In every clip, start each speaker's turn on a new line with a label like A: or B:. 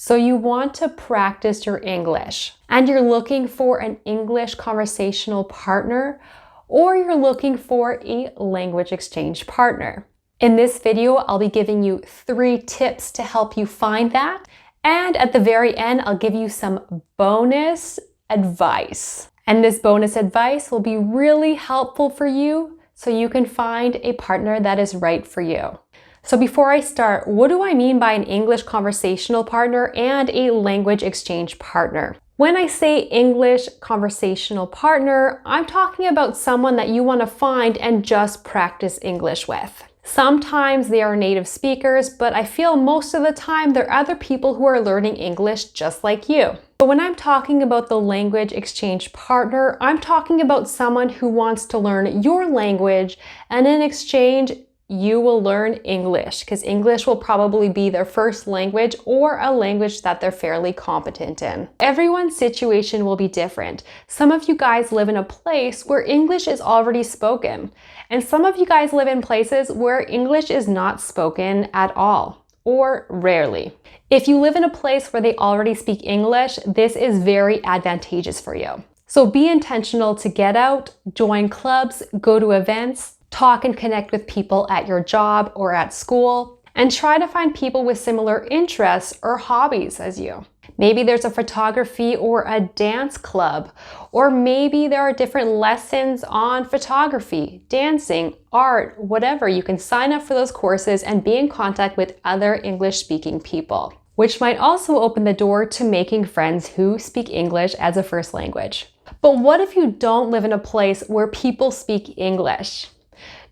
A: So you want to practice your English, and you're looking for an English conversational partner, or you're looking for a language exchange partner. In this video, I'll be giving you 3 tips to help you find that. And at the very end, I'll give you some bonus advice. And this bonus advice will be really helpful for you so you can find a partner that is right for you. So before I start, what do I mean by an English conversational partner and a language exchange partner? When I say English conversational partner, I'm talking about someone that you want to find and just practice English with. Sometimes they are native speakers, but I feel most of the time they're other people who are learning English just like you. But when I'm talking about the language exchange partner, I'm talking about someone who wants to learn your language, and in exchange, you will learn English, because English will probably be their first language or a language that they're fairly competent in. Everyone's situation will be different. Some of you guys live in a place where English is already spoken, and some of you guys live in places where English is not spoken at all, or rarely. If you live in a place where they already speak English, this is very advantageous for you. So be intentional to get out, join clubs, go to events, talk and connect with people at your job or at school, and try to find people with similar interests or hobbies as you. Maybe there's a photography or a dance club, or maybe there are different lessons on photography, dancing, art, whatever. You can sign up for those courses and be in contact with other English-speaking people, which might also open the door to making friends who speak English as a first language. But what if you don't live in a place where people speak English?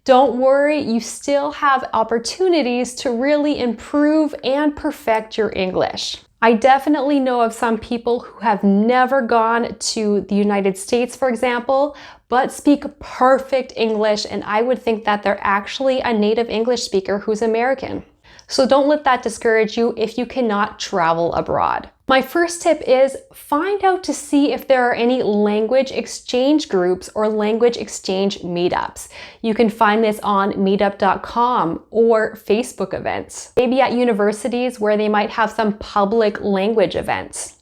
A: Don't worry, you still have opportunities to really improve and perfect your English. I definitely know of some people who have never gone to the United States, for example, but speak perfect English, and I would think that they're actually a native English speaker who's American. So don't let that discourage you if you cannot travel abroad. My first tip is find out to see if there are any language exchange groups or language exchange meetups. You can find this on meetup.com or Facebook events. Maybe at universities where they might have some public language events.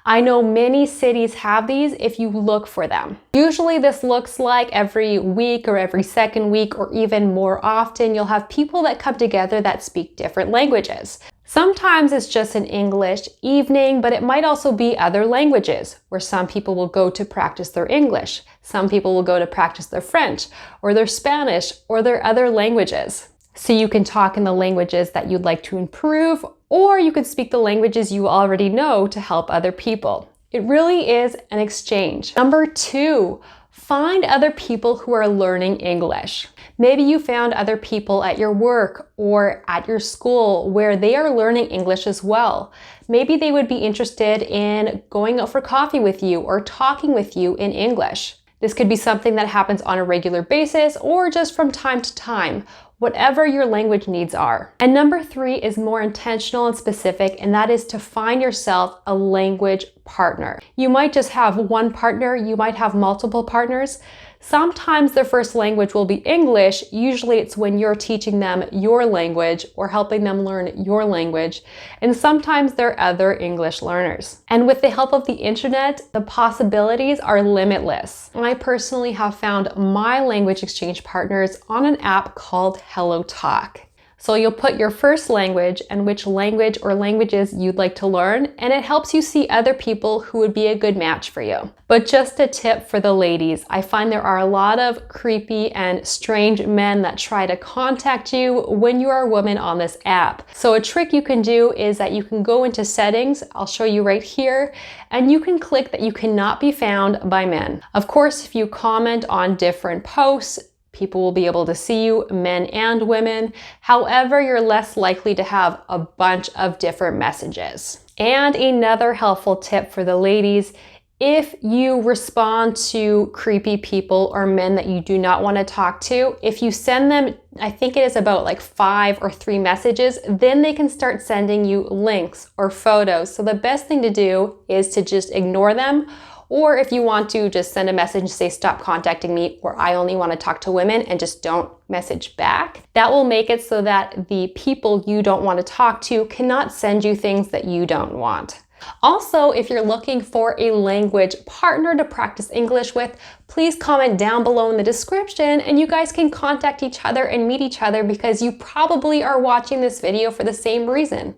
A: I know many cities have these if you look for them. Usually this looks like every week or every second week, or even more often, you'll have people that come together that speak different languages. Sometimes it's just an English evening, but it might also be other languages, where some people will go to practice their English. Some people will go to practice their French or their Spanish or their other languages. So you can talk in the languages that you'd like to improve, or you could speak the languages you already know to help other people. It really is an exchange. Number 2, find other people who are learning English. Maybe you found other people at your work or at your school where they are learning English as well. Maybe they would be interested in going out for coffee with you or talking with you in English. This could be something that happens on a regular basis or just from time to time, whatever your language needs are. And number 3 is more intentional and specific, and that is to find yourself a language partner. You might just have one partner, you might have multiple partners. Sometimes their first language will be English. Usually it's when you're teaching them your language or helping them learn your language. And sometimes they're other English learners. And with the help of the internet, the possibilities are limitless. I personally have found my language exchange partners on an app called Hello Talk. So you'll put your first language and which language or languages you'd like to learn, and it helps you see other people who would be a good match for you. But just a tip for the ladies, I find there are a lot of creepy and strange men that try to contact you when you are a woman on this app. So a trick you can do is that you can go into settings, I'll show you right here, and you can click that you cannot be found by men. Of course, if you comment on different posts, people will be able to see you, men and women. However, you're less likely to have a bunch of different messages. And another helpful tip for the ladies, if you respond to creepy people or men that you do not want to talk to, if you send them, I think it is about like 5 or 3 messages, then they can start sending you links or photos. So the best thing to do is to just ignore them, Or if you want to just send a message and say, stop contacting me, or I only want to talk to women, and just don't message back. That will make it so that the people you don't want to talk to cannot send you things that you don't want. Also, if you're looking for a language partner to practice English with, please comment down below in the description and you guys can contact each other and meet each other, because you probably are watching this video for the same reason: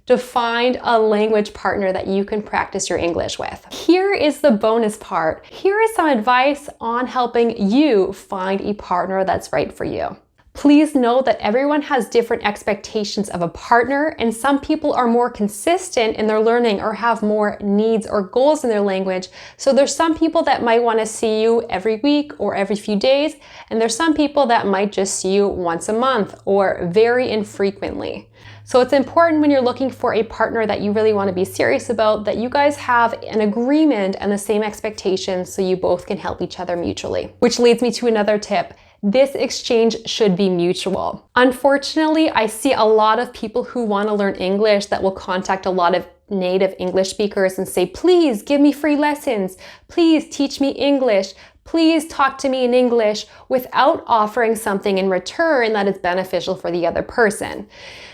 A: to find a language partner that you can practice your English with. Here is the bonus part. Here is some advice on helping you find a partner that's right for you. Please know that everyone has different expectations of a partner, and some people are more consistent in their learning or have more needs or goals in their language. So there's some people that might want to see you every week or every few days, and there's some people that might just see you once a month or very infrequently. So it's important when you're looking for a partner that you really want to be serious about, that you guys have an agreement and the same expectations so you both can help each other mutually. Which leads me to another tip. This exchange should be mutual. Unfortunately, I see a lot of people who want to learn English that will contact a lot of native English speakers and say, please give me free lessons, please teach me English, please talk to me in English, without offering something in return that is beneficial for the other person.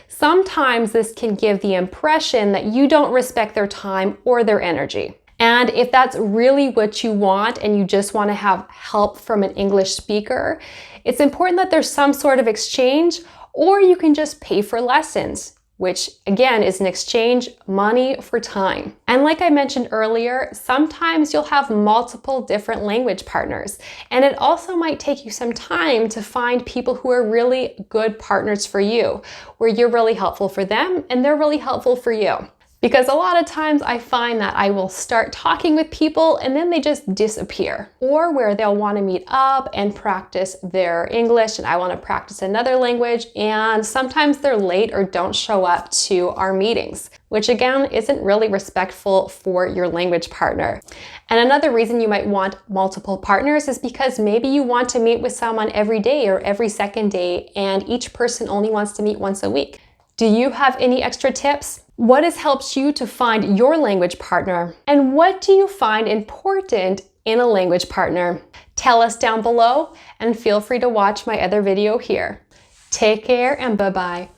A: Sometimes this can give the impression that you don't respect their time or their energy. And if that's really what you want and you just want to have help from an English speaker, it's important that there's some sort of exchange, or you can just pay for lessons, which again is an exchange, money for time. And like I mentioned earlier, sometimes you'll have multiple different language partners, and it also might take you some time to find people who are really good partners for you, where you're really helpful for them and they're really helpful for you. Because a lot of times I find that I will start talking with people and then they just disappear. Or where they'll want to meet up and practice their English and I want to practice another language, and sometimes they're late or don't show up to our meetings, which again isn't really respectful for your language partner. And another reason you might want multiple partners is because maybe you want to meet with someone every day or every second day and each person only wants to meet once a week. Do you have any extra tips? What has helped you to find your language partner? And what do you find important in a language partner? Tell us down below and feel free to watch my other video here. Take care and bye-bye.